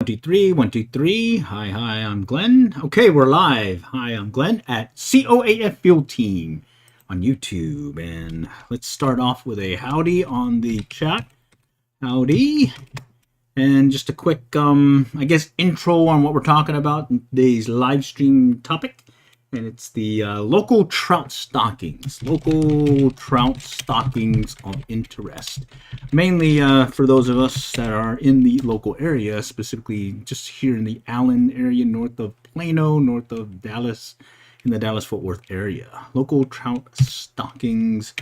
1, 2, 3, 1, 2, 3. Hi, I'm Glenn. Okay, we're live. Hi, I'm Glenn at COAF Field Team on YouTube. And let's start off with a howdy on the chat. Howdy. And just a quick, I guess, intro on what we're talking about in today's live stream topic. And it's the local trout stockings. Local trout stockings of interest. Mainly for those of us that are in the local area, specifically just here in the Allen area, north of Plano, north of Dallas, in the Dallas-Fort Worth area. Local trout stockings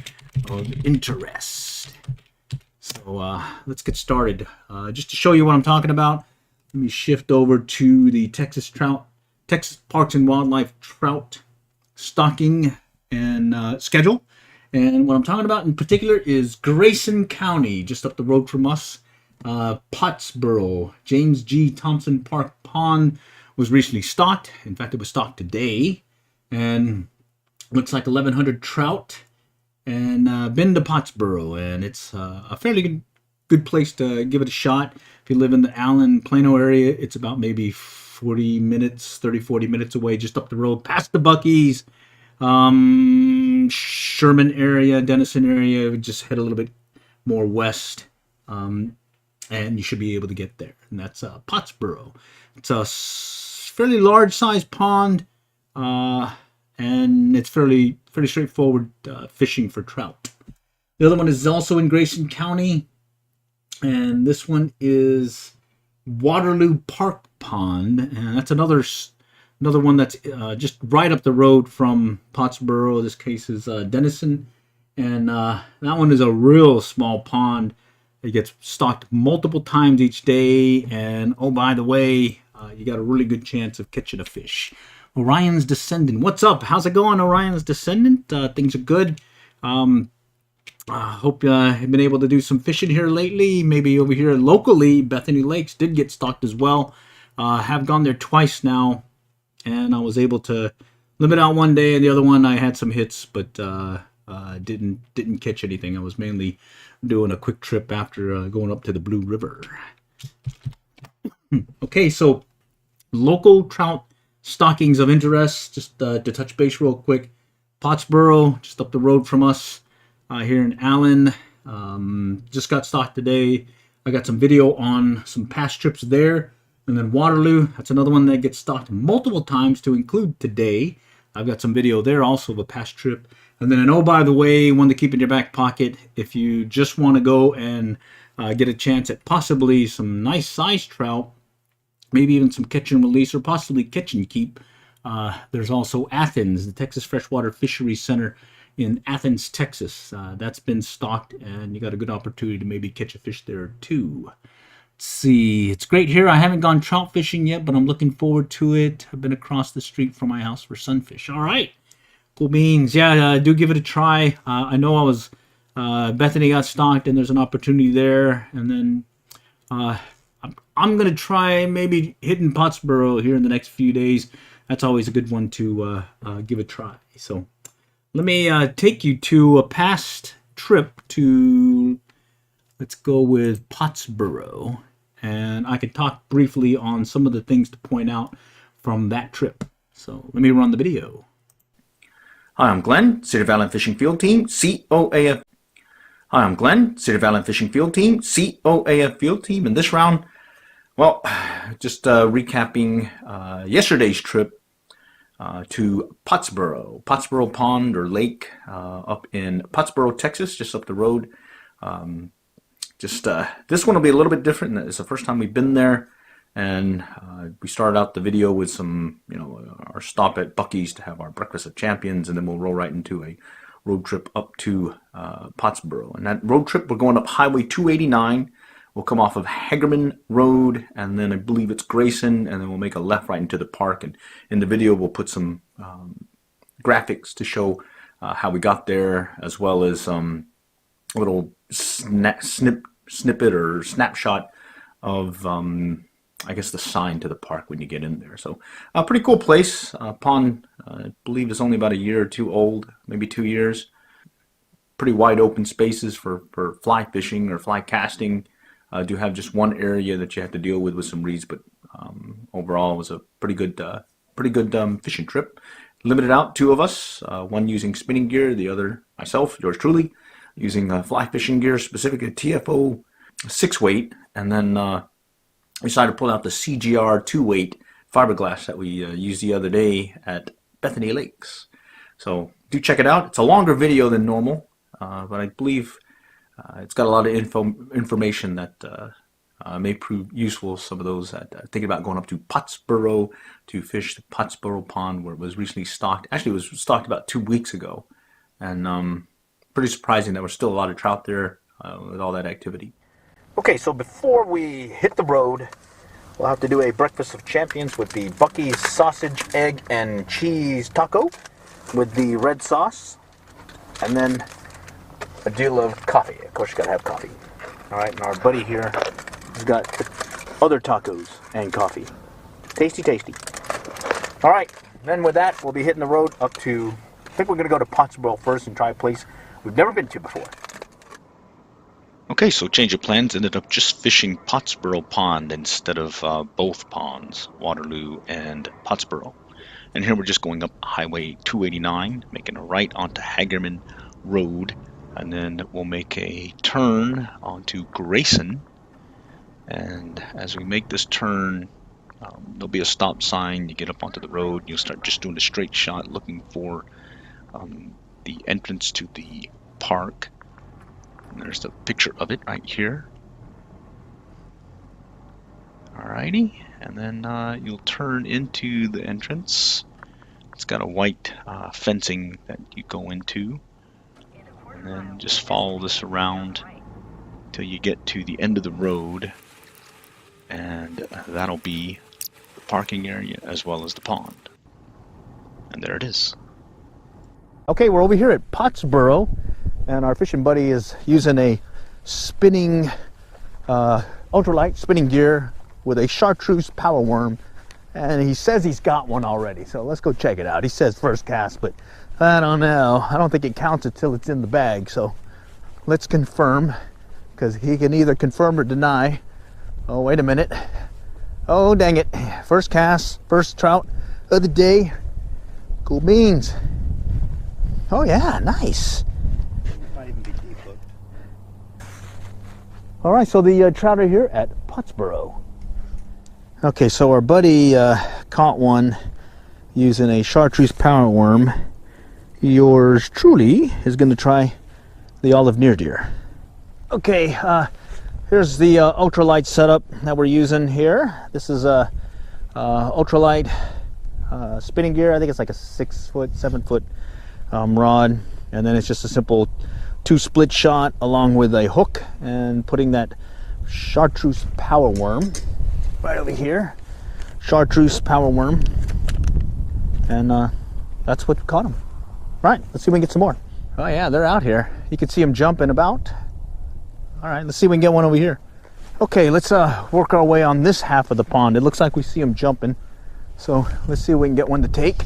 of interest. So let's get started. Just to show you what I'm talking about, let me shift over to the Texas Parks and Wildlife trout stocking and schedule. And what I'm talking about in particular is Grayson County, just up the road from us. Pottsboro, James G. Thompson Park Pond was recently stocked. In fact, it was stocked today. And looks like 1,100 trout. And been to Pottsboro, and it's a fairly good place to give it a shot. If you live in the Allen, Plano area, it's about maybe 40 minutes, 30, 40 minutes away, just up the road, past the Buc-ee's, Sherman area, Denison area. Just head a little bit more west, and you should be able to get there. And that's Pottsboro. It's a fairly large-sized pond, and it's fairly straightforward fishing for trout. The other one is also in Grayson County, and this one is Waterloo Park Pond, and that's another one that's just right up the road from Pottsboro. This case is Denison, and that one is a real small pond. It gets stocked multiple times each day, and oh, by the way, you got a really good chance of catching a fish. Orion's Descendant. What's up? How's it going, Orion's Descendant? Things are good. Hope you've been able to do some fishing here lately. Maybe over here locally, Bethany Lakes did get stocked as well. Have gone there twice now, and I was able to limit out one day, and the other one I had some hits, but didn't catch anything. I was mainly doing a quick trip after going up to the Blue River. Okay, so local trout stockings of interest, just to touch base real quick. Pottsboro, just up the road from us here in Allen, just got stocked today. I got some video on some past trips there. And then Waterloo, that's another one that gets stocked multiple times to include today. I've got some video there also of a past trip. And then, oh, by the way, one to keep in your back pocket, if you just want to go and get a chance at possibly some nice sized trout, maybe even some catch and release, or possibly catch and keep. There's also Athens, the Texas Freshwater Fisheries Center in Athens, Texas. That's been stocked, and you got a good opportunity to maybe catch a fish there too. Let's see. It's great here. I haven't gone trout fishing yet, but I'm looking forward to it. I've been across the street from my house for sunfish. All right. Cool beans. Yeah, do give it a try. I know I was, Bethany got stocked, and there's an opportunity there. And then I'm going to try maybe hitting Pottsboro here in the next few days. That's always a good one to give a try. So let me take you to a past trip to, let's go with Pottsboro. And I can talk briefly on some of the things to point out from that trip. So let me run the video. Hi, I'm Glenn, City of Allen Fishing Field Team, COAF. Hi, I'm Glenn, City of Allen Fishing Field Team, COAF Field Team. In this round, well, just recapping yesterday's trip to Pottsboro Pond or Lake up in Pottsboro, Texas, just up the road. This one will be a little bit different. It's the first time we've been there, and we started out the video with some, our stop at Buc-ee's to have our breakfast of champions, and then we'll roll right into a road trip up to Pottsboro. And that road trip, we're going up Highway 289. We'll come off of Hagerman Road, and then I believe it's Grayson, and then we'll make a left right into the park. And in the video, we'll put some graphics to show how we got there, as well as a little snippet or snapshot of, I guess, the sign to the park when you get in there. So a pretty cool place. Pond, I believe, is only about a year or two old, maybe 2 years. Pretty wide open spaces for fly fishing or fly casting. Do have just one area that you have to deal with some reeds, but overall, it was a pretty good fishing trip. Limited out, two of us, one using spinning gear, the other myself, yours truly, using fly fishing gear, specifically TFO 6-weight, and then we decided to pull out the CGR 2-weight fiberglass that we used the other day at Bethany Lakes. So do check it out. It's a longer video than normal, but I believe it's got a lot of information that may prove useful. Some of those that thinking about going up to Pottsboro to fish the Pottsboro Pond, where it was recently stocked. Actually, it was stocked about 2 weeks ago, and pretty surprising that there was still a lot of trout there with all that activity. Okay, so before we hit the road, we'll have to do a breakfast of champions with the Buc-ee's sausage, egg, and cheese taco with the red sauce, and then a deal of coffee. Of course, you gotta have coffee. All right, and our buddy here has got other tacos and coffee. Tasty, tasty. All right, then with that, we'll be hitting the road up to, I think we're gonna go to Pottsboro first and try a place we've never been to before. Okay, so change of plans, ended up just fishing Pottsboro Pond instead of both ponds, Waterloo and Pottsboro. And here we're just going up Highway 289, making a right onto Hagerman Road, and then we'll make a turn onto Grayson. And as we make this turn, there'll be a stop sign. You get up onto the road, you'll start just doing a straight shot, looking for the entrance to the park. And there's the picture of it right here. Alrighty, and then you'll turn into the entrance. It's got a white fencing that you go into, and then just follow this around till you get to the end of the road, and that'll be the parking area as well as the pond. And there it is. Okay, we're over here at Pottsboro, and our fishing buddy is using a spinning, ultralight spinning gear with a chartreuse power worm, and he says he's got one already, so let's go check it out. He says first cast, but I don't know. I don't think it counts until it's in the bag, so let's confirm, because he can either confirm or deny. Oh, wait a minute. Oh, dang it. First cast, first trout of the day. Cool beans. Oh, yeah, nice. Might even be deep hooked. All right, so the trout are here at Pottsboro. Okay, so our buddy caught one using a chartreuse power worm. Yours truly is going to try the olive near deer. Okay, here's the ultralight setup that we're using here. This is a ultralight spinning gear. I think it's like a 6-foot, 7-foot rod, and then it's just a simple 2-split shot along with a hook and putting that chartreuse power worm right over here. Chartreuse power worm, and that's what caught him. Right, let's see if we can get some more. Oh yeah, they're out here. You can see them jumping about. All right, let's see if we can get one over here. Okay, let's work our way on this half of the pond. It looks like we see them jumping, so let's see if we can get one to take.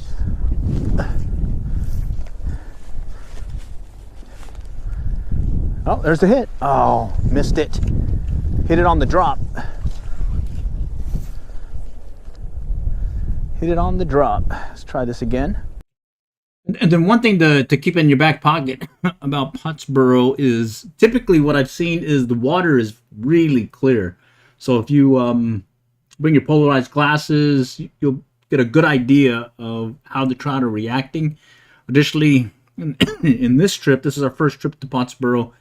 Oh, there's the hit. Oh, missed it. Hit it on the drop. Hit it on the drop. Let's try this again. And then one thing to keep in your back pocket about Pottsboro is typically what I've seen is the water is really clear. So if you bring your polarized glasses, you'll get a good idea of how the trout are reacting. Additionally, in this trip, this is our first trip to Pottsboro.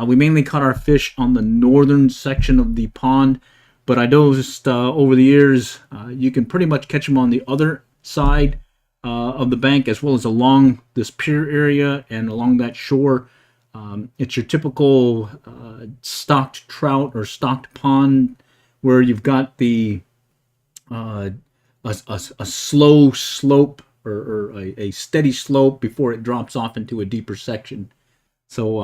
We mainly caught our fish on the northern section of the pond, but I noticed over the years you can pretty much catch them on the other side of the bank, as well as along this pier area and along that shore. It's your typical stocked trout or stocked pond where you've got the a slow slope or a steady slope before it drops off into a deeper section. So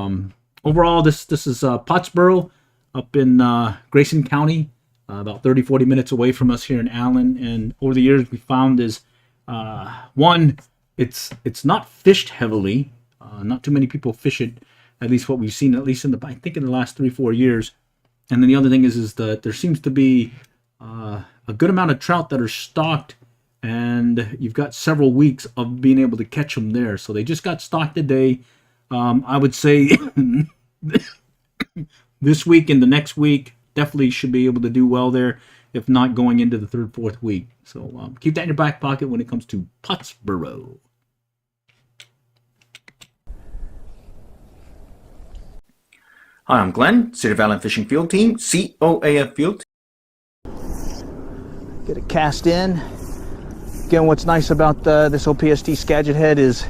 overall, this is Pottsboro up in Grayson County, about 30-40 minutes away from us here in Allen. And over the years, we found is one, it's not fished heavily. Not too many people fish it, at least what we've seen, at least in the last 3-4 years. And then the other thing is that there seems to be a good amount of trout that are stocked, and you've got several weeks of being able to catch them there. So they just got stocked today. I would say this week and the next week definitely should be able to do well there, if not going into the third, fourth week. So keep that in your back pocket when it comes to Pottsboro. Hi, I'm Glenn, Cedar Valley Fishing Field Team, COAF Field Team. Get it cast in. Again, what's nice about this OPST Skagit head is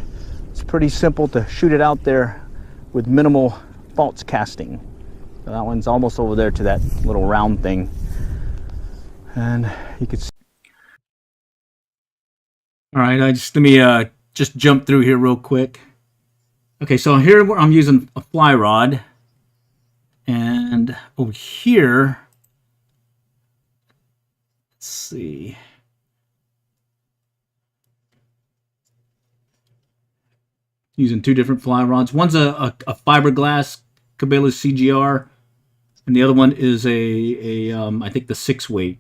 it's pretty simple to shoot it out there with minimal false casting. So that one's almost over there to that little round thing. And you can see. All right, let me just jump through here real quick. Okay, so here I'm using a fly rod. And over here, let's see. Using two different fly rods. One's a fiberglass Cabela's CGR, and the other one is I think the 6-weight.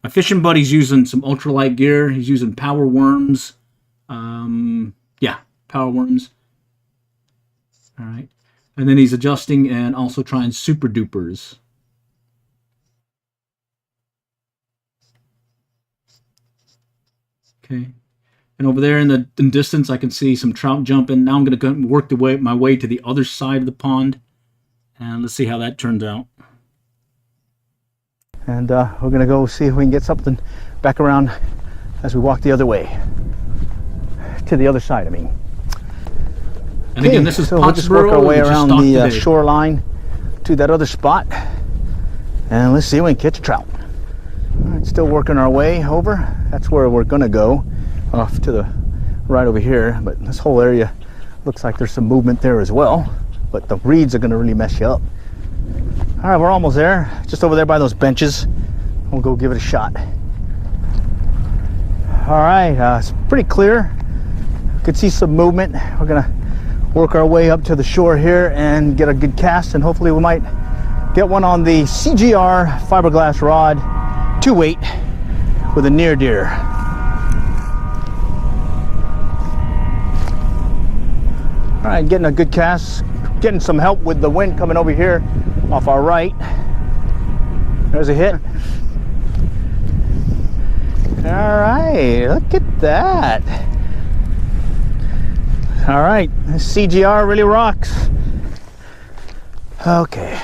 My fishing buddy's using some ultralight gear. He's using power worms. Yeah, power worms. All right. And then he's adjusting and also trying super dupers. Okay. And over there in the distance, I can see some trout jumping. Now I'm going to work my way to the other side of the pond. And let's see how that turns out. And we're going to go see if we can get something back around as we walk the other way. To the other side, I mean. And again, this is so we'll just work our way around the shoreline to that other spot, and let's see if we can catch a trout. All right, still working our way over. That's where we're gonna go, off to the right over here. But this whole area looks like there's some movement there as well. But the reeds are gonna really mess you up. All right, we're almost there. Just over there by those benches. We'll go give it a shot. All right, it's pretty clear. You can see some movement. We're gonna work our way up to the shore here and get a good cast, and hopefully we might get one on the CGR fiberglass rod 2-weight with a near deer. All right, getting a good cast, getting some help with the wind coming over here off our right. There's a hit. All right, look at that. All right, this CGR really rocks. Okay.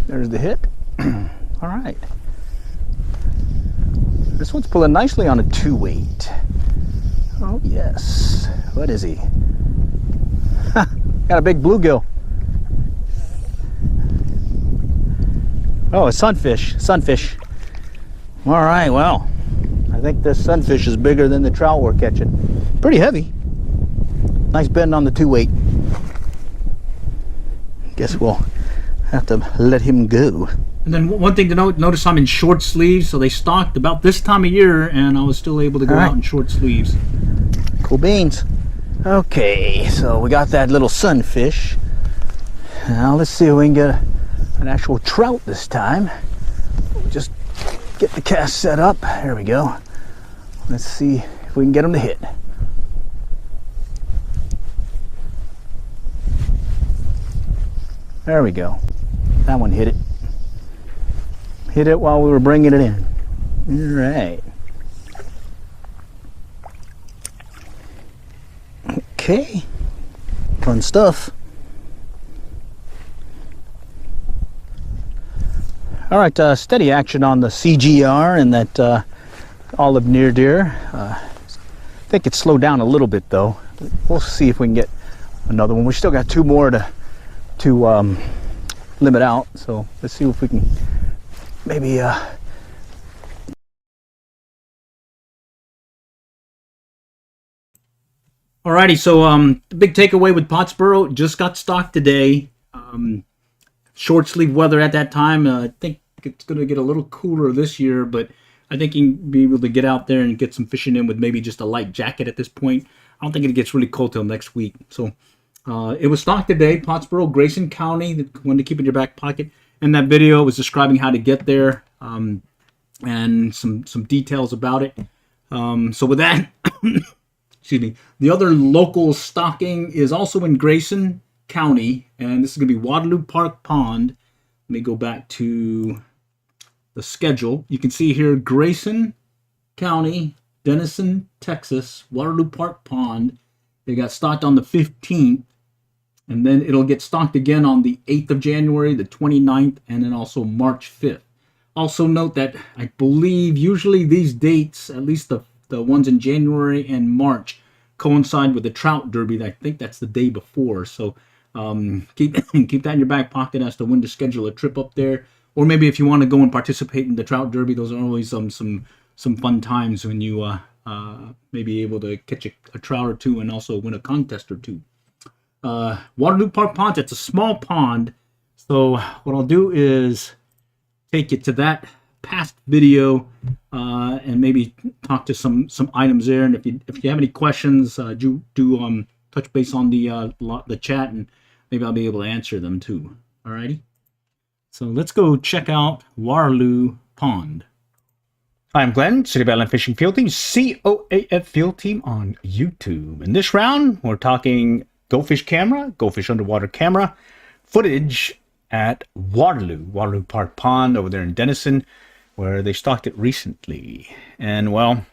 There's the hit. All right. This one's pulling nicely on a 2-weight. Oh, yes. What is he? Got a big bluegill. Oh, a sunfish. Sunfish. All right, well, I think this sunfish is bigger than the trout we're catching. Pretty heavy. Nice bend on the 2-weight. Guess we'll have to let him go. And then one thing to notice I'm in short sleeves, so they stocked about this time of year, and I was still able to go out in short sleeves. Cool beans. Okay, so we got that little sunfish. Now let's see if we can get an actual trout this time. We'll just get the cast set up. There we go. Let's see if we can get him to hit. There we go. That one hit it. Hit it while we were bringing it in. All right. Okay. Fun stuff. All right, steady action on the CGR and that olive near deer. I think it slowed down a little bit though. We'll see if we can get another one. We still got 2 more to limit out. So let's see if we can maybe Alrighty, so the big takeaway with Pottsboro, just got stocked today. Short sleeve weather at that time. I think it's going to get a little cooler this year, but I think you can be able to get out there and get some fishing in with maybe just a light jacket at this point. I don't think it gets really cold till next week. So It was stocked today, Pottsboro, Grayson County, the one to keep in your back pocket. And that video was describing how to get there, and some details about it. So with that, excuse me, the other local stocking is also in Grayson County, and this is going to be Waterloo Park Pond. Let me go back to the schedule. You can see here Grayson County, Denison, Texas, Waterloo Park Pond. They got stocked on the 15th, and then it'll get stocked again on the 8th of January, the 29th, and then also March 5th. Also note that I believe usually these dates, at least the ones in January and March, coincide with the Trout Derby. I think that's the day before. So keep that in your back pocket as to when to schedule a trip up there. Or maybe if you want to go and participate in the Trout Derby, those are always some fun times when you may be able to catch a trout or two and also win a contest or two. Waterloo Park Pond, it's a small pond. So what I'll do is take you to that past video and maybe talk to some items there. And if you have any questions, do touch base on the chat, and maybe I'll be able to answer them too. Alrighty. So let's go check out Waterloo Pond. I'm Glenn, City of Island Fishing Field Team, COAF Field Team on YouTube. In this round, we're talking Go Fish camera, Go Fish underwater camera, footage at Waterloo Park Pond over there in Denison, where they stocked it recently. And well,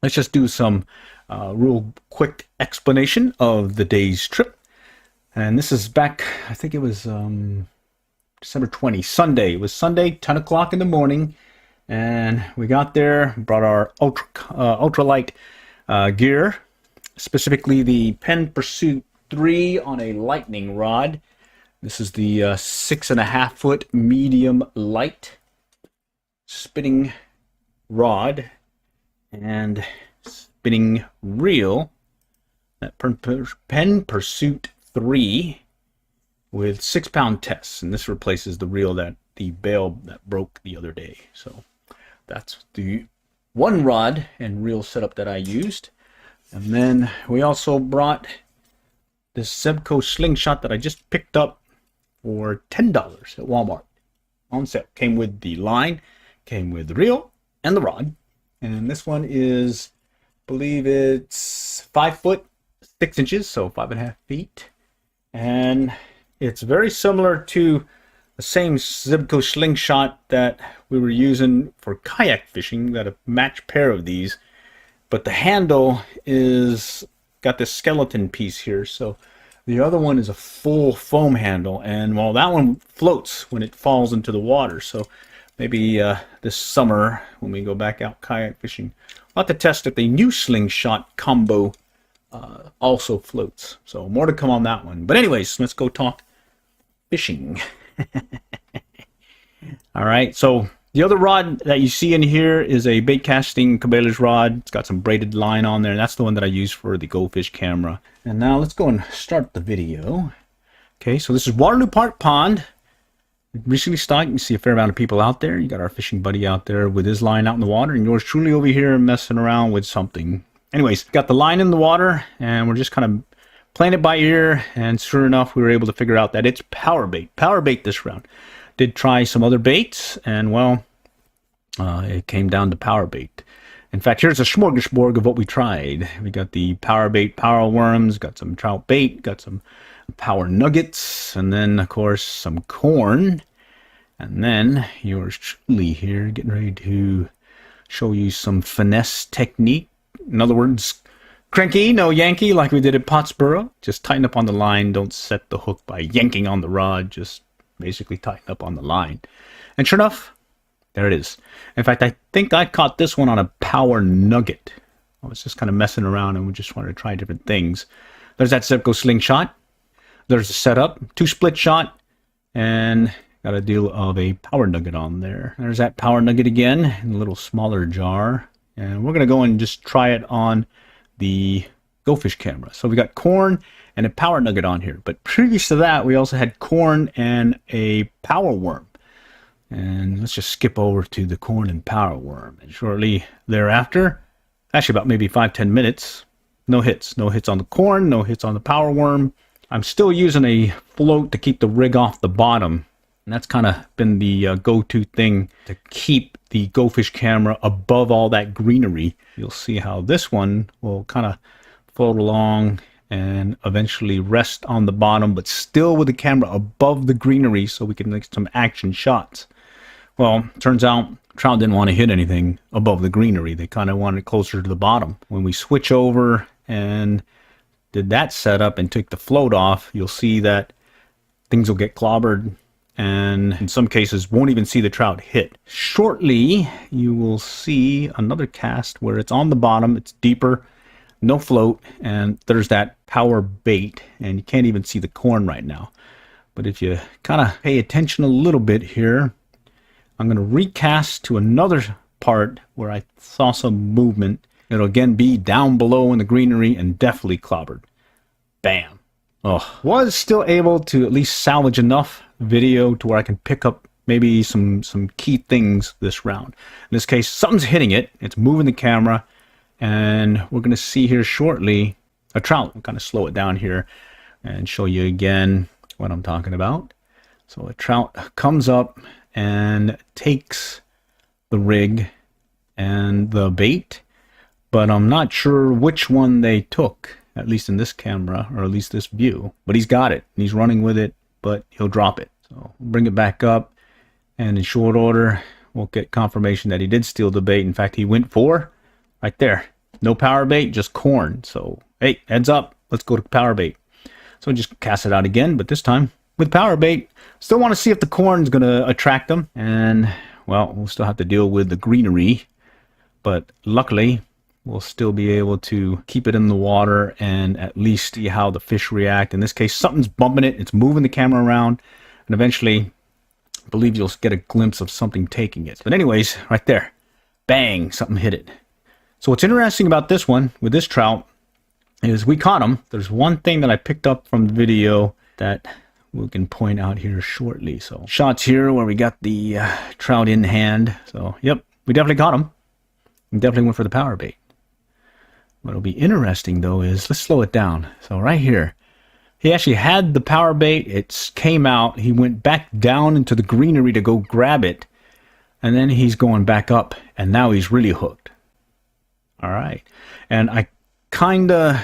let's just do some real quick explanation of the day's trip. And this is back, I think it was December 20, Sunday. It was Sunday, 10 o'clock in the morning. And we got there, brought our ultralight gear, specifically the Penn Pursuit 3 on a lightning rod. This is the 6.5 foot medium light spinning rod and spinning reel. That Penn Pursuit 3 with 6-pound tests, and this replaces the reel that the bail that broke the other day. So that's the one rod and reel setup that I used. And then we also brought this Zebco slingshot that I just picked up for $10 at Walmart on sale. Came with the line, came with the reel and the rod. And this one is, I believe it's 5 foot 6 inches, so 5.5 feet. And it's very similar to the same Zebco slingshot that we were using for kayak fishing, got a match pair of these, but the handle is got this skeleton piece here. So the other one is a full foam handle, and well, that one floats when it falls into the water. So maybe this summer when we go back out kayak fishing, I'll have to test if the new slingshot combo also floats. So more to come on that one. But anyways, let's go talk fishing. All right, so the other rod that you see in here is a bait casting Cabela's rod. It's got some braided line on there, and that's the one that I use for the Go Fish camera. And now let's go and start the video. Okay, so this is Waterloo Park Pond. Recently stocked. You can see a fair amount of people out there. You got our fishing buddy out there with his line out in the water, and yours truly over here messing around with something. Anyways, got the line in the water, and we're just kind of playing it by ear, and sure enough, we were able to figure out that it's power bait. Power bait this round. Did try some other baits, and well, it came down to power bait. In fact, here's a smorgasbord of what we tried. We got the power bait power worms, got some trout bait, got some power nuggets, and then of course some corn. And then yours truly here getting ready to show you some finesse technique. In other words, cranky, no Yankee, like we did at Pottsboro. Just tighten up on the line. Don't set the hook by yanking on the rod. Just basically tighten up on the line. And sure enough, there it is. In fact, I think I caught this one on a power nugget. I was just kind of messing around and we just wanted to try different things. There's that Zebco slingshot. There's the setup, 2 split shot, and got a deal of a power nugget on there. There's that power nugget again in a little smaller jar. And we're going to go and just try it on the Go Fish camera. So we got corn and a power nugget on here. But previous to that, we also had corn and a power worm. And let's just skip over to the corn and power worm. And shortly thereafter, actually about maybe 5-10 minutes, no hits. No hits on the corn, no hits on the power worm. I'm still using a float to keep the rig off the bottom. And that's kind of been the go-to thing to keep the Go Fish camera above all that greenery. You'll see how this one will kind of float along and eventually rest on the bottom, but still with the camera above the greenery so we can make some action shots. Well, turns out trout didn't want to hit anything above the greenery. They kind of wanted it closer to the bottom. When we switch over and did that setup and took the float off, you'll see that things will get clobbered and in some cases won't even see the trout hit. Shortly, you will see another cast where it's on the bottom, it's deeper, no float, and there's that power bait, and you can't even see the corn right now. But if you kind of pay attention a little bit here, I'm going to recast to another part where I saw some movement. It'll again be down below in the greenery and definitely clobbered. Bam. Oh, was still able to at least salvage enough video to where I can pick up maybe some key things this round. In this case, something's hitting it. It's moving the camera, and we're going to see here shortly a trout. I'll kind of slow it down here and show you again what I'm talking about. So a trout comes up and takes the rig and the bait, but I'm not sure which one they took, at least in this camera, or at least this view. But he's got it, and he's running with it, but he'll drop it. So we'll bring it back up, and in short order, we'll get confirmation that he did steal the bait. In fact, he went for, right there, no power bait, just corn. So, hey, heads up, let's go to power bait. So just cast it out again, but this time with power bait. Still want to see if the corn's going to attract them, and, well, we'll still have to deal with the greenery, but luckily, we'll still be able to keep it in the water and at least see how the fish react. In this case, something's bumping it. It's moving the camera around. And eventually, I believe you'll get a glimpse of something taking it. But anyways, right there. Bang, something hit it. So what's interesting about this one, with this trout, is we caught him. There's one thing that I picked up from the video that we can point out here shortly. So shots here where we got the trout in hand. So, yep, we definitely caught him. We definitely went for the power bait. What'll be interesting though is, let's slow it down. So right here, he actually had the power bait. It came out. He went back down into the greenery to go grab it. And then he's going back up, and now he's really hooked. All right. And I kind of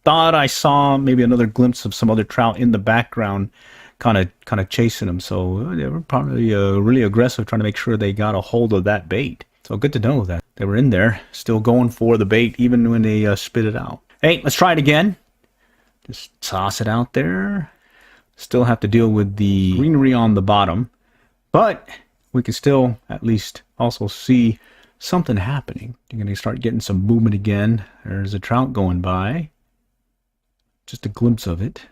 thought I saw maybe another glimpse of some other trout in the background kind of chasing him. So they were probably really aggressive, trying to make sure they got a hold of that bait. So good to know that they were in there, still going for the bait, even when they spit it out. Hey, let's try it again. Just toss it out there. Still have to deal with the greenery on the bottom, but we can still at least also see something happening. You're going to start getting some movement again. There's a trout going by. Just a glimpse of it.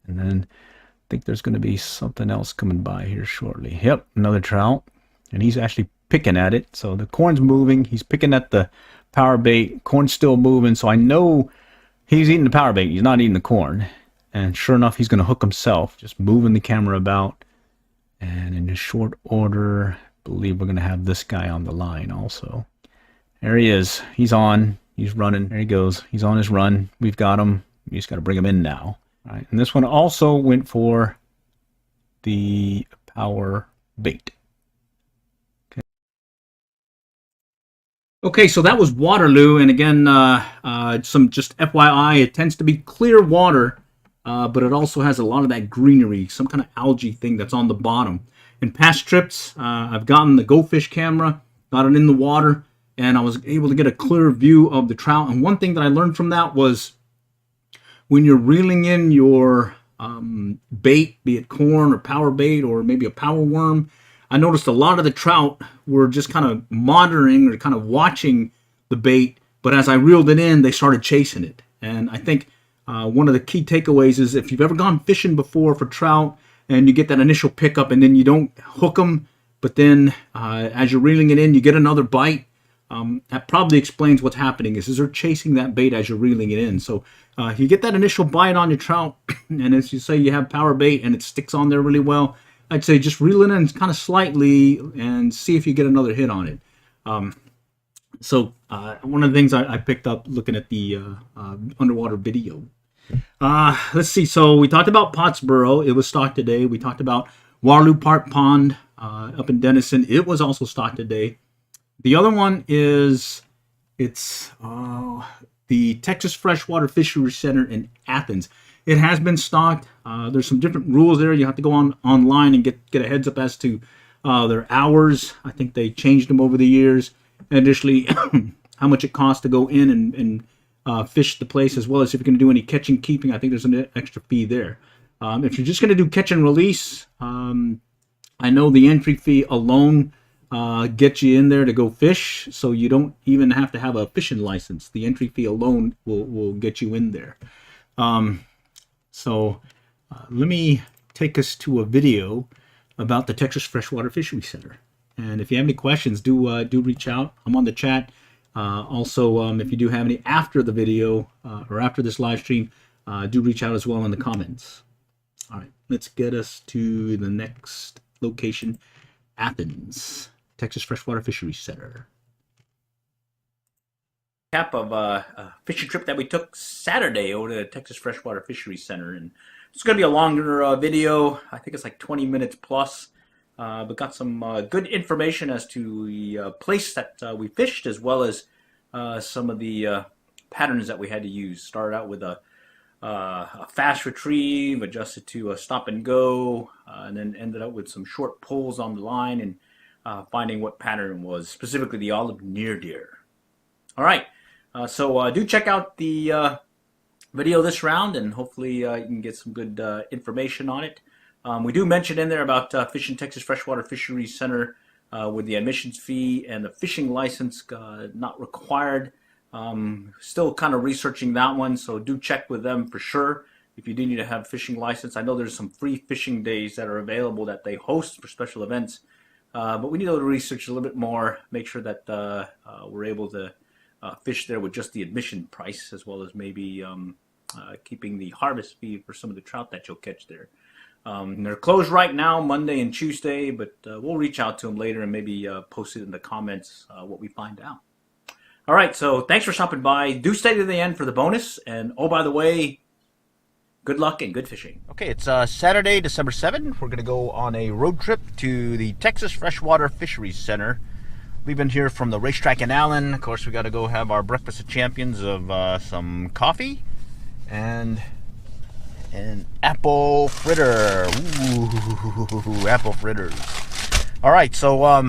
And then I think there's going to be something else coming by here shortly. Yep, another trout. And he's actually picking at it. So the corn's moving. He's picking at the power bait. Corn's still moving. So I know he's eating the power bait. He's not eating the corn. And sure enough, he's going to hook himself. Just moving the camera about. And in short order, I believe we're going to have this guy on the line also. There he is. He's on. He's running. There he goes. He's on his run. We've got him. We just got to bring him in now. All right. And this one also went for the power bait. Okay, so that was Waterloo, and again, some just FYI, it tends to be clear water, but it also has a lot of that greenery, some kind of algae thing that's on the bottom. In past trips, I've gotten the Go Fish camera, got it in the water, and I was able to get a clear view of the trout. And one thing that I learned from that was when you're reeling in your bait, be it corn or power bait or maybe a power worm, I noticed a lot of the trout were just kind of monitoring or kind of watching the bait, but as I reeled it in, they started chasing it. And I think one of the key takeaways is if you've ever gone fishing before for trout and you get that initial pickup and then you don't hook them, but then as you're reeling it in, you get another bite, that probably explains what's happening is they're chasing that bait as you're reeling it in. So if you get that initial bite on your trout, and as you say you have power bait and it sticks on there really well, I'd say just reel it in kind of slightly and see if you get another hit on it. So one of the things I picked up looking at the underwater video Let's see. So we talked about Pottsboro. It was stocked today. We talked about Waterloo Park Pond up in Denison. It was also stocked today. The other one is the Texas Freshwater Fishery Center in Athens. It has been stocked. There's some different rules there. You have to go online and get a heads up as to their hours. I think they changed them over the years. And additionally, how much it costs to go in and fish the place, as well as if you're going to do any catching, keeping. I think there's an extra fee there. If you're just going to do catch and release, I know the entry fee alone gets you in there to go fish, so you don't even have to have a fishing license. The entry fee alone will get you in there. So let me take us to a video about the Texas Freshwater Fishery Center. And if you have any questions, do reach out. I'm on the chat. Also, if you do have any after the video or after this live stream, do reach out as well in the comments. All right, let's get us to the next location, Athens, Texas Freshwater Fishery Center. Cap of a fishing trip that we took Saturday over to the Texas Freshwater Fishery Center, and it's going to be a longer video. I think it's like 20 minutes plus, but got some good information as to the place that we fished, as well as some of the patterns that we had to use. Started out with a fast retrieve, adjusted to a stop and go, and then ended up with some short pulls on the line and finding what pattern was, specifically the olive near deer. All right, so do check out the video this round, and hopefully you can get some good information on it. We do mention in there about fishing Texas Freshwater Fishery Center with the admissions fee and the fishing license not required. Still kind of researching that one, so do check with them for sure if you do need to have a fishing license. I know there's some free fishing days that are available that they host for special events, but we need to research a little bit more, make sure that we're able to fish there with just the admission price, as well as maybe keeping the harvest fee for some of the trout that you'll catch there. They're closed right now, Monday and Tuesday, but we'll reach out to them later and maybe post it in the comments what we find out. All right, so thanks for stopping by. Do stay to the end for the bonus. And, oh, by the way, good luck and good fishing. Okay, it's Saturday, December 7th. We're going to go on a road trip to the Texas Freshwater Fisheries Center. Leaving here from the racetrack in Allen. Of course, we got to go have our breakfast of champions of some coffee and an apple fritter. Ooh, apple fritters. All right, so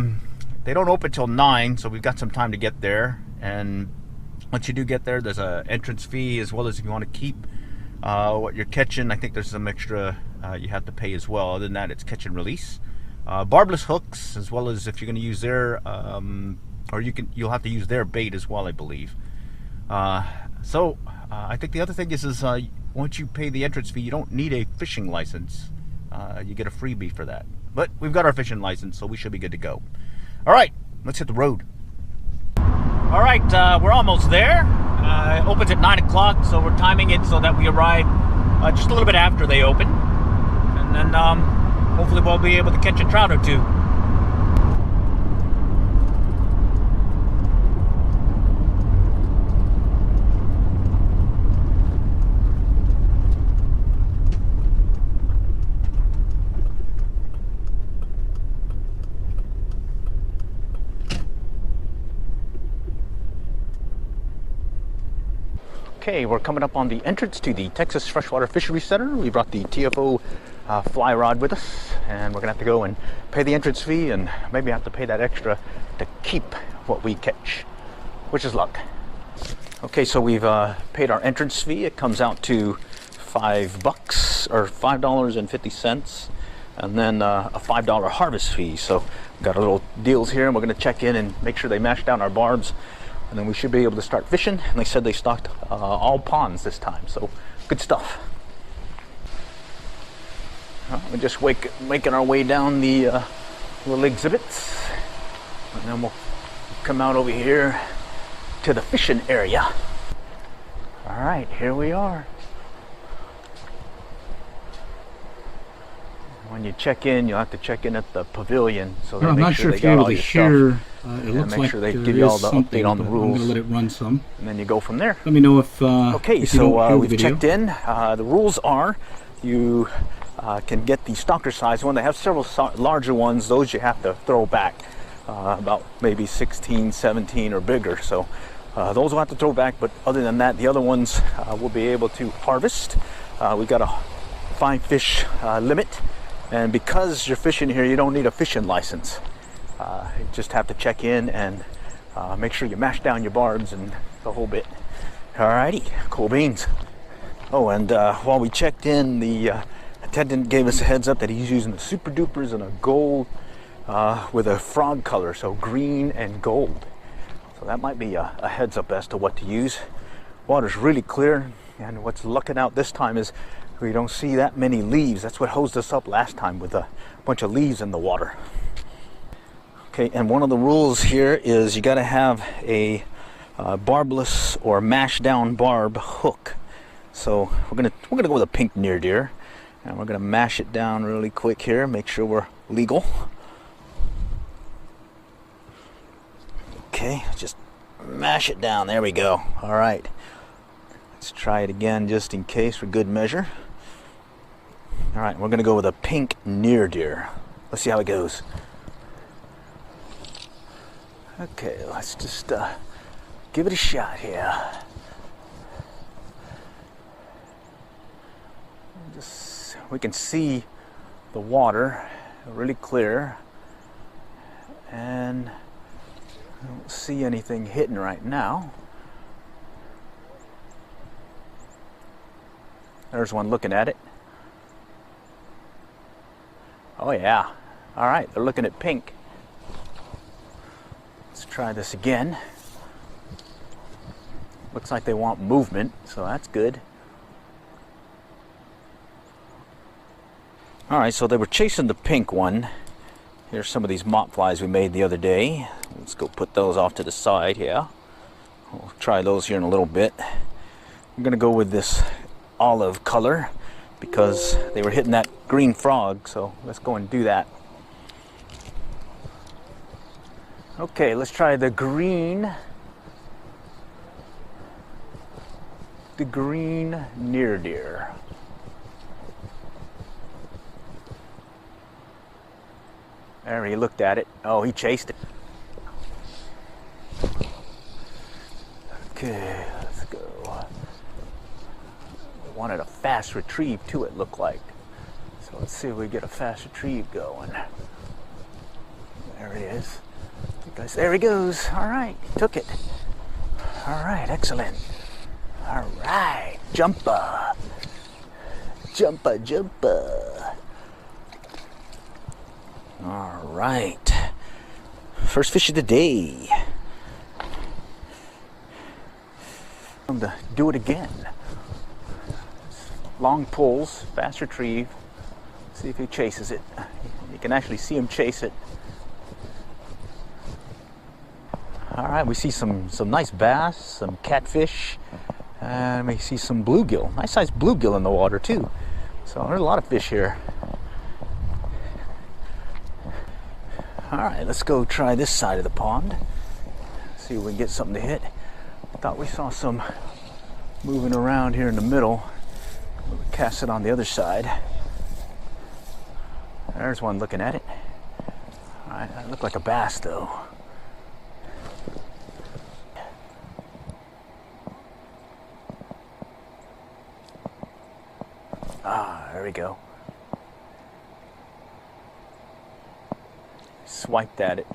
they don't open till 9, so we've got some time to get there. And once you do get there, there's an entrance fee, as well as if you want to keep what you're catching. I think there's some extra you have to pay as well. Other than that, it's catch and release. Barbless hooks, as well as if you're going to use their, or you'll have to use their bait as well, I believe. So I think the other thing is once you pay the entrance fee, you don't need a fishing license. You get a freebie for that. But we've got our fishing license, so we should be good to go. All right, let's hit the road. All right, we're almost there. It opens at 9 o'clock, so we're timing it so that we arrive just a little bit after they open. And then hopefully we'll be able to catch a trout or two. Okay, we're coming up on the entrance to the Texas Freshwater Fishery Center. We brought the TFO fly rod with us, and we're gonna have to go and pay the entrance fee, and maybe have to pay that extra to keep what we catch, which is luck. Okay, so we've paid our entrance fee. It comes out to $5 or $5.50, and then a $5 harvest fee. So we've got a little deals here, and we're gonna check in and make sure they mash down our barbs. And then we should be able to start fishing. And they said they stocked all ponds this time, so good stuff. We're just making our way down the little exhibits, and then we'll come out over here to the fishing area. All right, here we are. when you check in, you'll have to check in at the pavilion. So they I'm make not sure sure they if you're got able all to your hear. stuff. It looks make like sure they there give you all is the something update on the but I'm rules. gonna let it run some. And then you go from there. Let me know if Okay, if you don't so hear the we've video. checked in. The rules are you can get the stalker size one. They have several larger ones. Those you have to throw back, about maybe 16, 17 or bigger. So those will have to throw back. But other than that, the other ones we'll be able to harvest. We've got a 5-fish limit. And because you're fishing here, you don't need a fishing license. You just have to check in and make sure you mash down your barbs and the whole bit. Alrighty, cool beans. Oh, and while we checked in, the attendant gave us a heads up that he's using the Super Dupers in a gold with a frog color, so green and gold. So that might be a heads up as to what to use. Water's really clear, and what's looking out this time is we don't see that many leaves. That's what hosed us up last time, with a bunch of leaves in the water. Okay, and one of the rules here is you got to have a barbless or mash down barb hook. So we're gonna go with a pink near deer, and we're gonna mash it down really quick here. Make sure we're legal. Okay, just mash it down. There we go. All right, let's try it again just in case for good measure. All right, we're gonna go with a pink near deer. Let's see how it goes. Okay, let's just give it a shot here. We can see the water really clear, and I don't see anything hitting right now. There's one looking at it. Oh yeah. All right, they're looking at pink. Let's try this again. Looks like they want movement, so that's good. All right, so they were chasing the pink one. Here's some of these mop flies we made the other day. Let's go put those off to the side here. We'll try those here in a little bit. I'm gonna go with this olive color because they were hitting that green frog, so let's go and do that. Okay, let's try the green near deer. There, he looked at it. Oh, he chased it. Okay, let's go. Wanted a fast retrieve too, it looked like. So let's see if we get a fast retrieve going. There he is. There he goes. All right, took it. All right, excellent. All right, jumper. Jumper, jumper. All right. First fish of the day. I'm to do it again. Long pulls, fast retrieve. See if he chases it. You can actually see him chase it. All right, we see some nice bass, some catfish, and we see some bluegill. Nice sized bluegill in the water too. So there's a lot of fish here. All right, let's go try this side of the pond. See if we can get something to hit. I thought we saw some moving around here in the middle. We'll cast it on the other side. There's one looking at it. All right, that looked like a bass though. Ah, there we go. Swiped at it,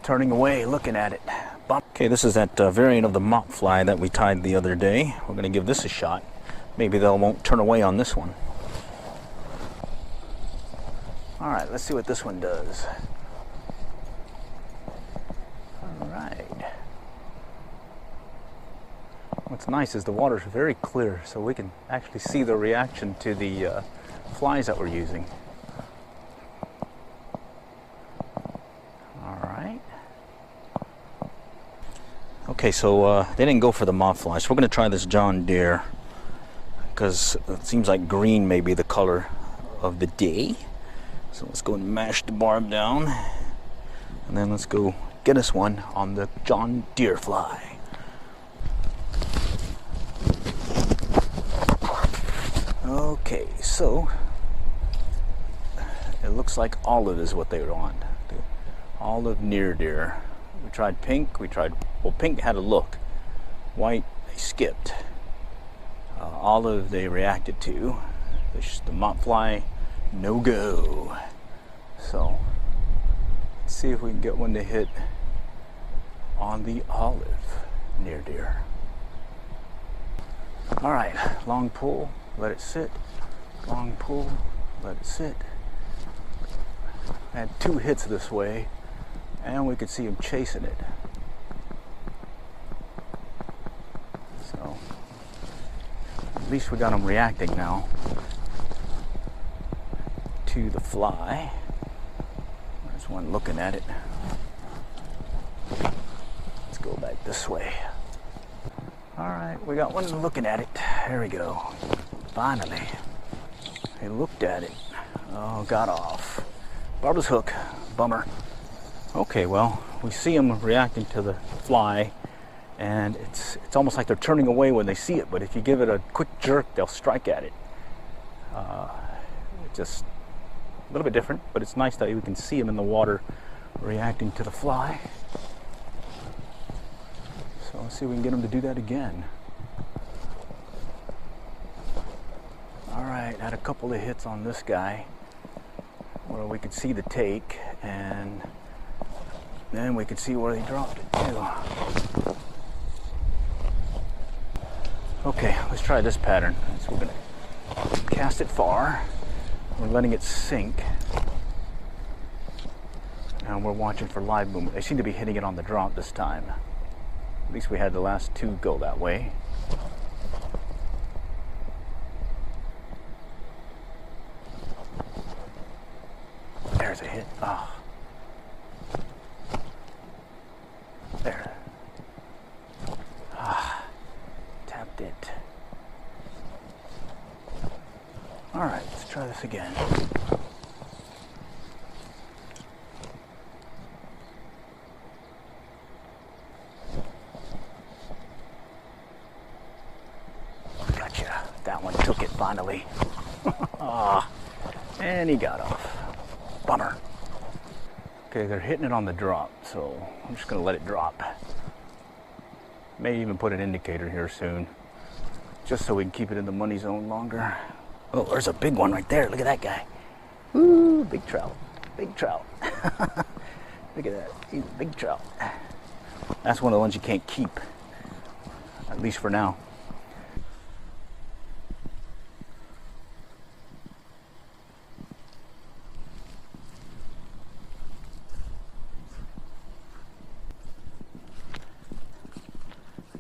turning away, looking at it. Bump. Okay, this is that variant of the mop fly that we tied the other day. We're going to give this a shot. Maybe they won't turn away on this one. All right, let's see what this one does. All right. What's nice is the water's very clear, so we can actually see the reaction to the flies that we're using. Okay, so they didn't go for the mop fly, so we're going to try this John Deere because it seems like green may be the color of the day. So let's go and mash the barb down, and then let's go get us one on the John Deere fly. Okay, so it looks like olive is what they were on. The olive near deer. We tried pink, well, pink had a look. White, they skipped. Olive, they reacted to. The mop fly, no go. So, let's see if we can get one to hit on the olive near deer. All right, long pull, let it sit. Long pull, let it sit. Had 2 hits this way, and we could see him chasing it. So, at least we got him reacting now to the fly. There's one looking at it. Let's go back this way. All right, we got one looking at it. There we go. Finally. He looked at it. Oh, got off. Barbless hook. Bummer. Okay, well, we see them reacting to the fly, and it's almost like they're turning away when they see it, but if you give it a quick jerk, they'll strike at it. Just a little bit different, but it's nice that we can see them in the water reacting to the fly. So let's see if we can get them to do that again. All right, had a couple of hits on this guy where we could see the take, and then we could see where he dropped it too. Okay, let's try this pattern. So we're gonna cast it far. We're letting it sink. And we're watching for live movement. They seem to be hitting it on the drop this time. At least we had the last 2 go that way. There's a hit. Oh. There. Ah. Tapped it. All right, let's try this again. Gotcha. That one took it finally. Ah, and he got off. Bummer. Okay, they're hitting it on the drop, so I'm just gonna let it drop. May even put an indicator here soon, just so we can keep it in the money zone longer. Oh, there's a big one right there. Look at that guy. Woo, big trout. Big trout. Look at that. He's a big trout. That's one of the ones you can't keep, at least for now.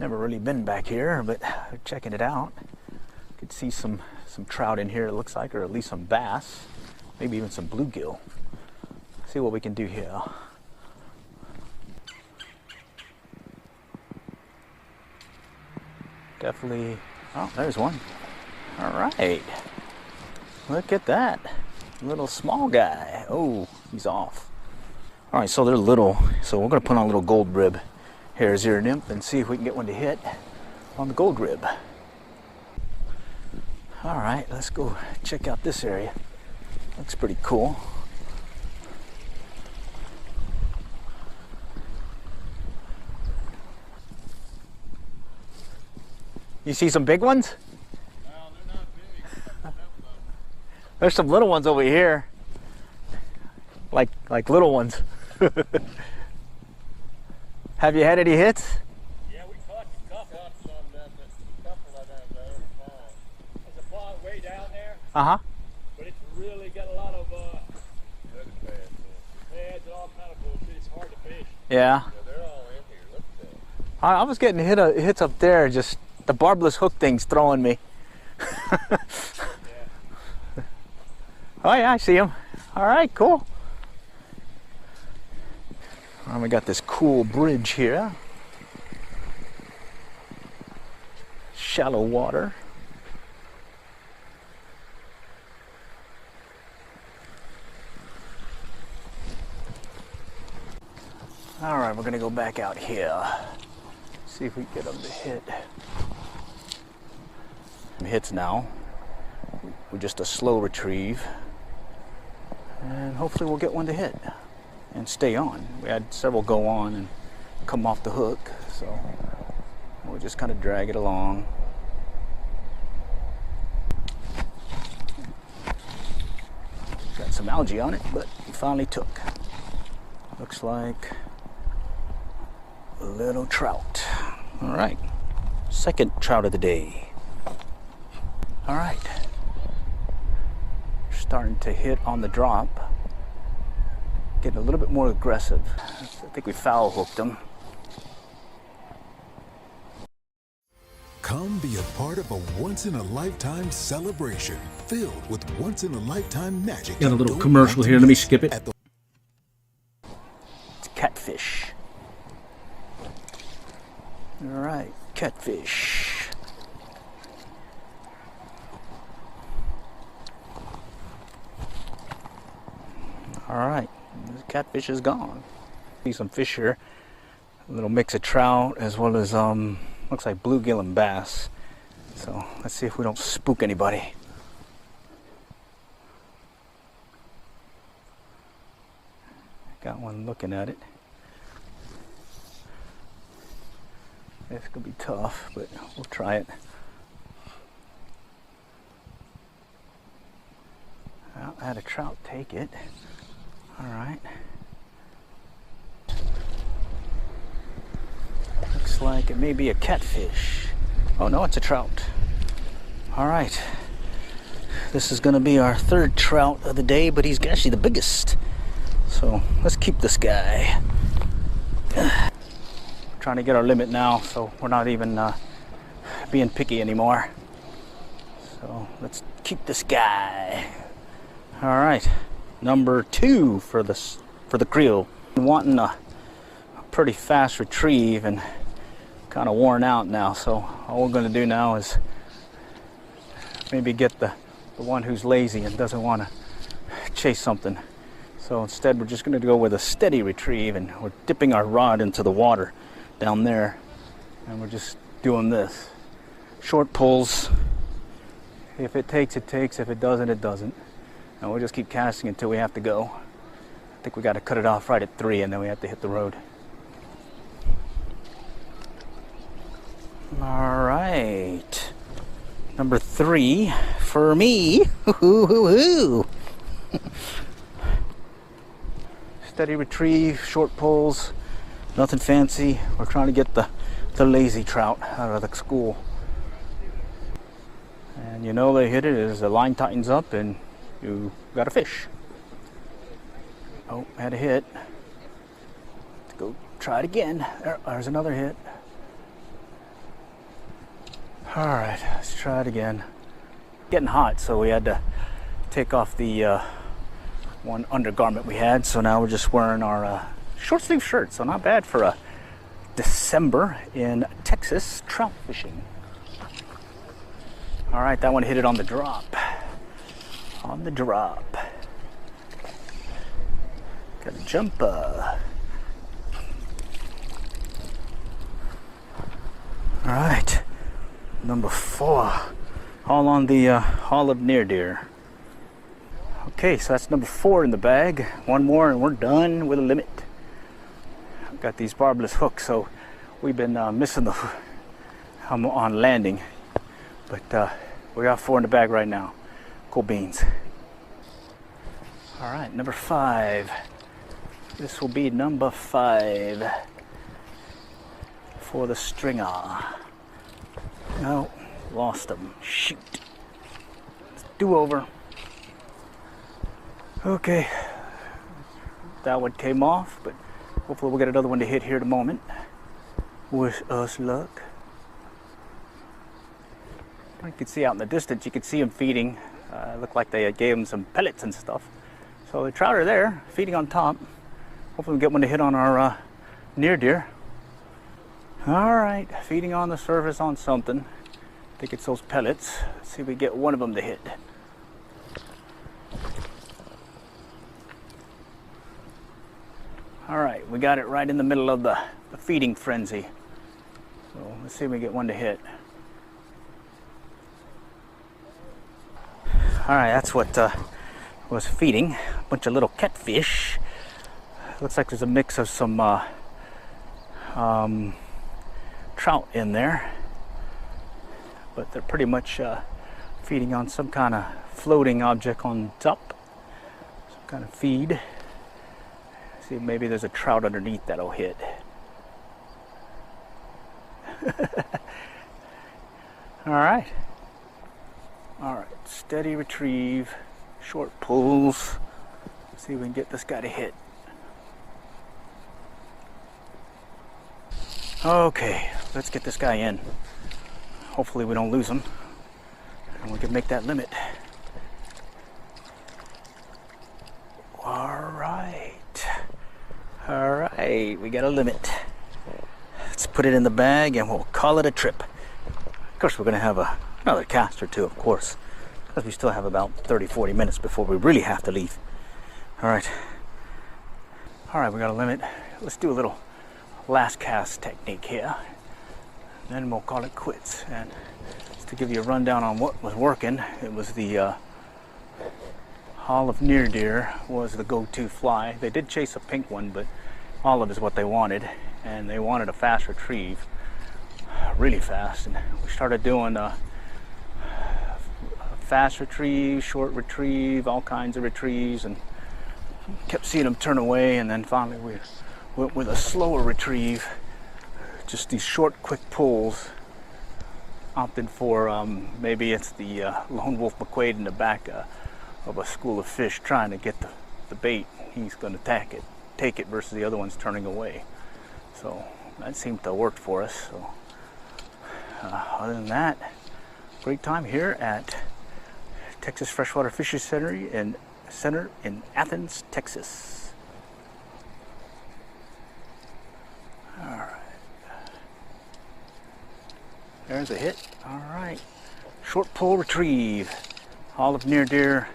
Never really been back here, but checking it out. Could see some trout in here, it looks like, or at least some bass, maybe even some bluegill. See what we can do here. Definitely. Oh, there's one. All right. Look at that. Little small guy. Oh, he's off. All right, so they're little. So we're going to put on a little gold rib hare's ear nymph and see if we can get one to hit on the gold rib. All right, let's go check out this area. Looks pretty cool. You see some big ones? No, they're not big. There's some little ones over here. Like little ones. Have you had any hits? Yeah, we caught a couple. Caught some of them, but a couple of them that are small. There's a pond way down there, Uh-huh. but it's really got a lot of pads and all kind of bullshit. It's hard to fish. Yeah. Yeah, they're all in here. Look at that. I was getting hits up there, just the barbless hook thing's throwing me. Yeah. Oh yeah, I see him. All right, cool. We got this cool bridge here. Shallow water. All right, we're gonna go back out here. See if we can get them to hit. Some hits now. We're just a slow retrieve. And hopefully we'll get one to hit and stay on. We had several go on and come off the hook, so we'll just kind of drag it along. Got some algae on it, but it finally took. Looks like a little trout. All right, second trout of the day. All right, starting to hit on the drop. Getting a little bit more aggressive. I think we foul hooked them. Come be a part of a once-in-a-lifetime celebration filled with once-in-a-lifetime magic. Got a little commercial here. Let me skip it. It's catfish. All right, catfish. All right, the catfish is gone. See some fish here. A little mix of trout as well as looks like bluegill and bass. So let's see if we don't spook anybody. Got one looking at it. It's gonna be tough, but we'll try it. Well, I had a trout take it. All right. Looks like it may be a catfish. Oh no, it's a trout. All right. This is gonna be our third trout of the day, but he's actually the biggest. So let's keep this guy. Trying to get our limit now, so we're not even being picky anymore. So let's keep this guy. All right, number 2 for the creel. Wanting a pretty fast retrieve and kind of worn out now. So all we're going to do now is maybe get the one who's lazy and doesn't want to chase something. So instead, we're just going to go with a steady retrieve, and we're dipping our rod into the water down there, and we're just doing this. Short pulls. If it takes, it takes. If it doesn't, it doesn't. And we'll just keep casting until we have to go. I think we got to cut it off right at 3, and then we have to hit the road. All right. Number 3 for me. Steady retrieve, short pulls. Nothing fancy. We're trying to get the lazy trout out of the school. And you know they hit it as the line tightens up and you got a fish. Oh, had a hit. Let's go try it again. There's another hit. All right, let's try it again. Getting hot, so we had to take off the one undergarment we had. So now we're just wearing our short sleeve shirt, so not bad for a December in Texas trout fishing. All right, that one hit it on the drop. On the drop. Got a jumper. All right, number 4. All on the olive near deer. Okay, so that's number 4 in the bag. One more and we're done with a limit. Got these barbless hooks, so we've been missing the on landing, but we got 4 in the bag right now. Cool beans. All right, number 5. This will be number 5 for the stringer. No, lost him. Shoot. Do over. Okay, that one came off, but hopefully we'll get another one to hit here in a moment. Wish us luck. You can see out in the distance, you can see them feeding. Look like they gave them some pellets and stuff. So the trout are there, feeding on top. Hopefully we'll get one to hit on our near deer. All right, feeding on the surface on something. I think it's those pellets. Let's see if we get one of them to hit. All right, we got it right in the middle of the feeding frenzy. So let's see if we get one to hit. All right, that's what was feeding. A bunch of little catfish. Looks like there's a mix of some trout in there, but they're pretty much feeding on some kind of floating object on top, some kind of feed. See, maybe there's a trout underneath that'll hit. All right, steady retrieve, short pulls. Let's see if we can get this guy to hit. Okay, let's get this guy in. Hopefully we don't lose him, and we can make that limit. All right, we got a limit. Let's put it in the bag and we'll call it a trip. Of course, we're gonna have another cast or two, of course, because we still have about 30-40 minutes before we really have to leave. All right, we got a limit. Let's do a little last cast technique here, then we'll call it quits. And just to give you a rundown on what was working, it was the olive near deer was the go-to fly. They did chase a pink one, but olive is what they wanted, and they wanted a fast retrieve, really fast. And we started doing a fast retrieve, short retrieve, all kinds of retrieves, and kept seeing them turn away. And then finally we went with a slower retrieve, just these short, quick pulls. Opted for maybe it's the lone wolf McQuaid in the back of a school of fish trying to get the bait. He's going to take it versus the other ones turning away. So that seemed to work for us. So other than that, great time here at Texas Freshwater Fisheries Center in Athens, Texas. All right. There's a hit. All right. Short pull retrieve. Olive near deer.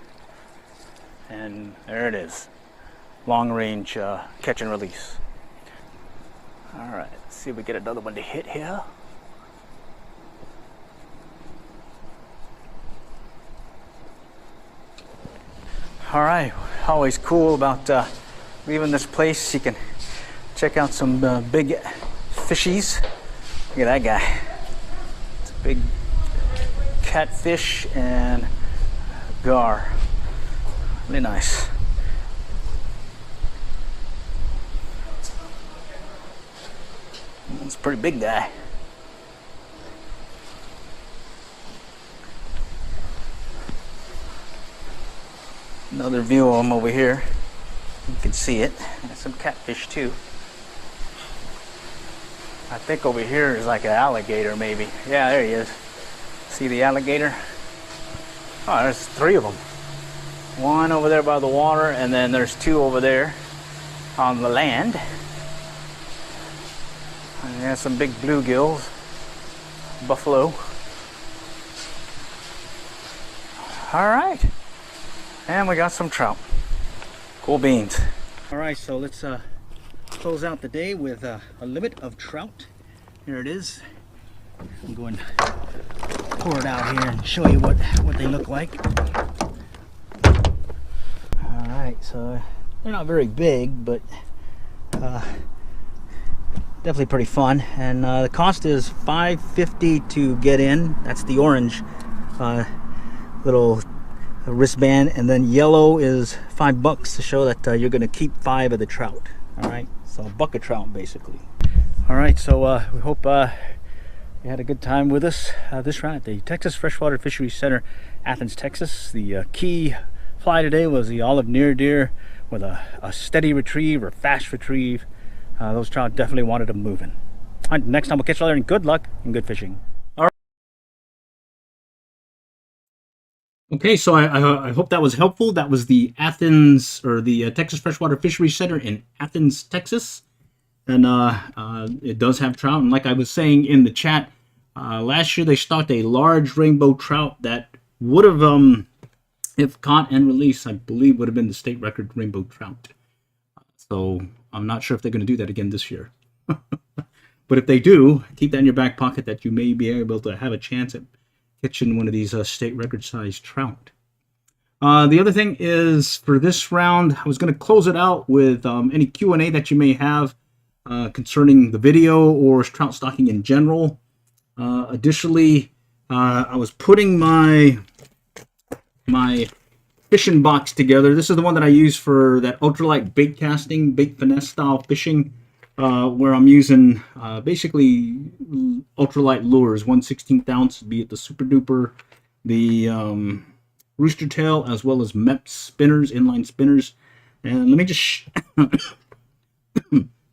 And there it is. Long range catch and release. All right. Let's see if we get another one to hit here. All right. Always cool about leaving this place. You can check out some big fishies. Look at that guy. It's a big catfish and gar. Really nice. It's a pretty big guy. Another view of him over here. You can see it. There's some catfish too. I think over here is like an alligator maybe. Yeah, there he is. See the alligator? Oh, there's three of them. One over there by the water, and then there's two over there on the land. And there's some big bluegills, buffalo. All right, and we got some trout. Cool beans. All right, so let's close out the day with a limit of trout. Here it is. I'm going to pour it out here and show you what they look like. Alright, so they're not very big, but definitely pretty fun. And the cost is $5.50 to get in. That's the orange little wristband, and then yellow is $5 to show that you're going to keep 5 of the trout. Alright, so a bucket trout basically. Alright, so we hope you had a good time with us this round at the Texas Freshwater Fisheries Center, Athens, Texas. The key fly today was the olive near deer with a steady retrieve or fast retrieve. Those trout definitely wanted them moving. All right, next time we'll catch you later, and good luck and good fishing. All right. Okay, so I hope that was helpful. That was the Athens, or the Texas Freshwater Fisheries Center in Athens, Texas. And it does have trout. And like I was saying in the chat, last year they stocked a large rainbow trout that would have, if caught and released, I believe would have been the state record rainbow trout. So I'm not sure if they're going to do that again this year. But if they do, keep that in your back pocket that you may be able to have a chance at catching one of these state record size trout. The other thing is, for this round, I was going to close it out with any Q&A that you may have concerning the video or trout stocking in general. Additionally, I was putting my fishing box together. This is the one that I use for that ultralight bait casting, bait finesse style fishing, where I'm using basically ultralight lures, 1/16 ounce, be it the Super Duper, the Rooster Tail, as well as MEP spinners, inline spinners. And let me just,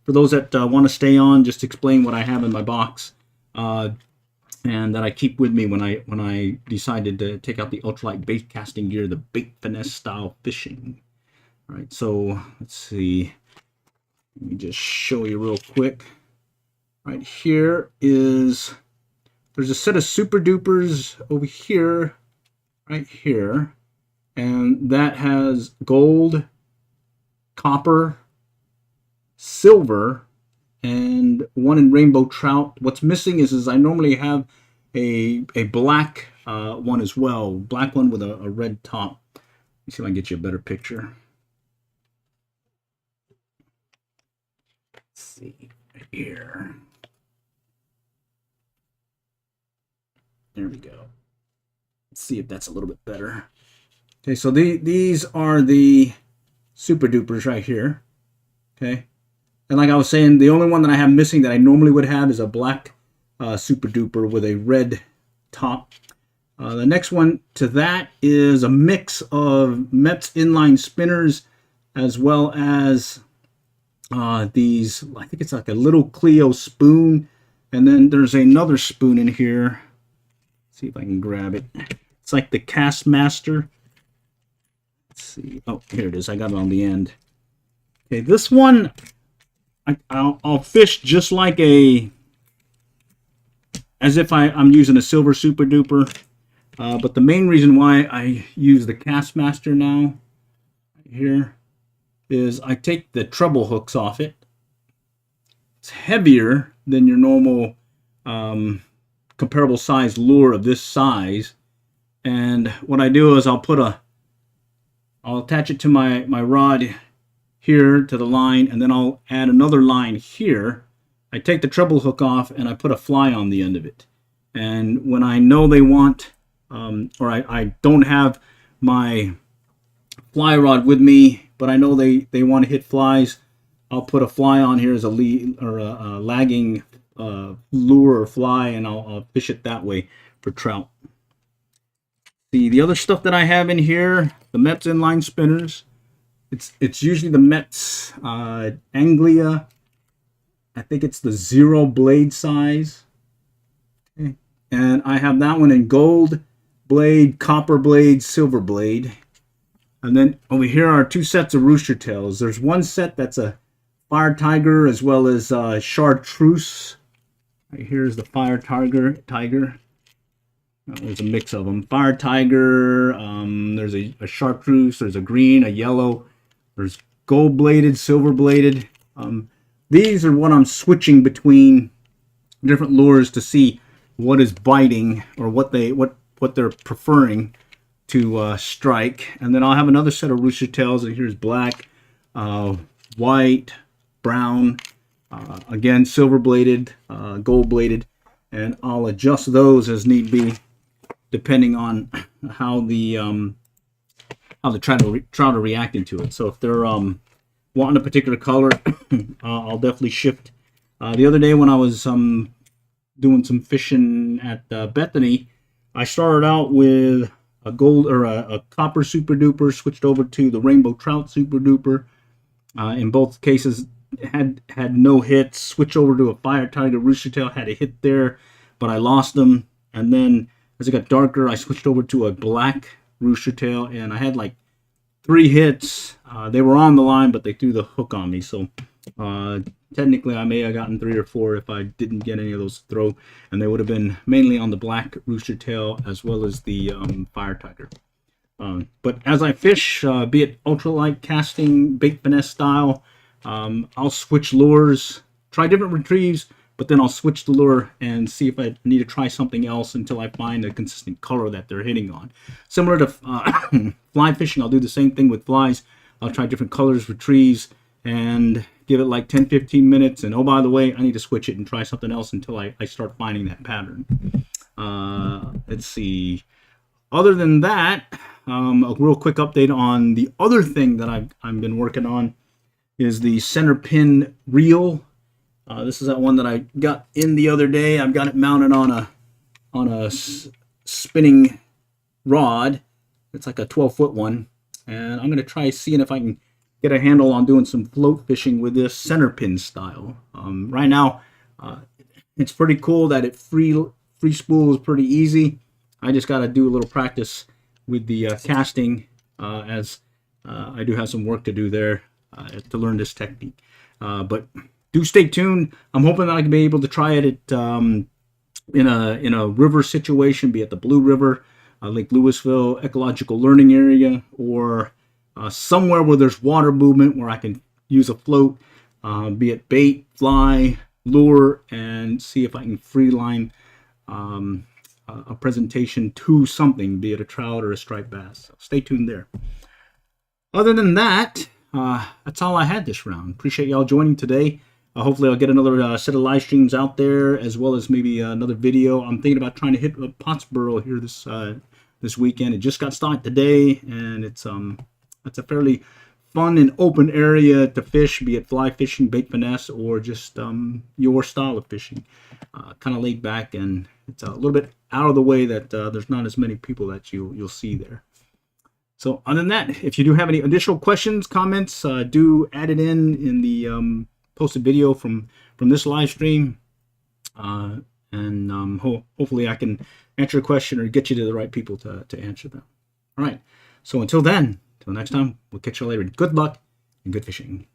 for those that want to stay on, just explain what I have in my box, and that I keep with me when I decided to take out the ultralight bait casting gear, the bait finesse style fishing. All right, so let's see. Let me just show you real quick. Right here is, there's a set of Super Dupers over here, right here, and that has gold, copper, silver, and one in rainbow trout. What's missing is I normally have a black one as well, black one with a red top. Let me see if I can get you a better picture. Let's see right here. There we go. Let's see if that's a little bit better. Okay, so these are the Super Dupers right here. Okay, and like I was saying, the only one that I have missing that I normally would have is a black Super Duper with a red top. The next one to that is a mix of MEP's inline spinners, as well as these, I think it's like a little Clio spoon, and then there's another spoon in here. Let's see if I can grab it. It's like the Cast Master. Let's see. Oh, here it is. I got it on the end. Okay, this one I'll fish just like as if I'm using a silver Super Duper. But the main reason why I use the Cast Master now here is I take the treble hooks off it. It's heavier than your normal comparable size lure of this size. And what I do is I'll attach it to my rod here to the line, and then I'll add another line here. I take the treble hook off and I put a fly on the end of it. And when I know they want, or I don't have my fly rod with me, but I know they want to hit flies, I'll put a fly on here as a lead or a lagging lure or fly, and I'll fish it that way for trout. The other stuff that I have in here, the MEP's inline spinners. It's usually the MEP's Anglia. I think it's the 0 blade size. Okay. And I have that one in gold blade, copper blade, silver blade. And then over here are 2 sets of Rooster Tails. There's one set that's a Fire Tiger, as well as Chartreuse. Right here's the Fire Tiger. There's a mix of them. Fire Tiger, there's a Chartreuse, there's a green, a yellow, there's gold bladed, silver bladed. These are what I'm switching between different lures to see what is biting, or what they're preferring to strike. And then I'll have another set of Rooster Tails, and here's black, white, brown, again silver bladed, gold bladed, and I'll adjust those as need be, depending on how the trout are reacting to it. So if they're wanting a particular color, I'll definitely shift. The other day when I was doing some fishing at Bethany, I started out with a gold or a copper Super Duper, switched over to the rainbow trout Super Duper. In both cases, had no hits. Switched over to a Fire Tiger Rooster Tail, had a hit there, but I lost them. And then as it got darker, I switched over to a black Rooster Tail, and I had like 3 hits. They were on the line, but they threw the hook on me. So technically, I may have gotten 3 or 4 if I didn't get any of those throw, and they would have been mainly on the black Rooster Tail as well as the Fire Tiger. But as I fish, be it ultralight casting, bait finesse style, I'll switch lures, try different retrieves, but then I'll switch the lure and see if I need to try something else until I find a consistent color that they're hitting on. Similar to fly fishing, I'll do the same thing with flies. I'll try different colors, retrieves, and give it like 10-15 minutes. And oh, by the way, I need to switch it and try something else until I start finding that pattern. Let's see. Other than that, a real quick update on the other thing that I've been working on is the center pin reel. This is that one that I got in the other day. I've got it mounted on a spinning rod. It's like a 12-foot one, and I'm gonna try seeing if I can get a handle on doing some float fishing with this center pin style. Right now, it's pretty cool that it free spool is pretty easy. I just got to do a little practice with the casting, as I do have some work to do there to learn this technique. But do stay tuned. I'm hoping that I can be able to try it at, in a river situation, be it the Blue River, Lake Louisville Ecological Learning Area, or somewhere where there's water movement where I can use a float, be it bait, fly, lure, and see if I can free line a presentation to something, be it a trout or a striped bass. So stay tuned there. Other than that, that's all I had this round. Appreciate y'all joining today. Hopefully I'll get another set of live streams out there, as well as maybe another video. I'm thinking about trying to hit Pottsboro here this weekend. It just got started today, and it's a fairly fun and open area to fish, be it fly fishing, bait finesse, or just your style of fishing. Kind of laid back, and it's a little bit out of the way that there's not as many people that you'll see there. So other than that, if you do have any additional questions, comments, do add it in the posted video from this live stream, and hopefully I can answer a question or get you to the right people to answer them. All right. So until then, till next time, we'll catch you later. Good luck and good fishing.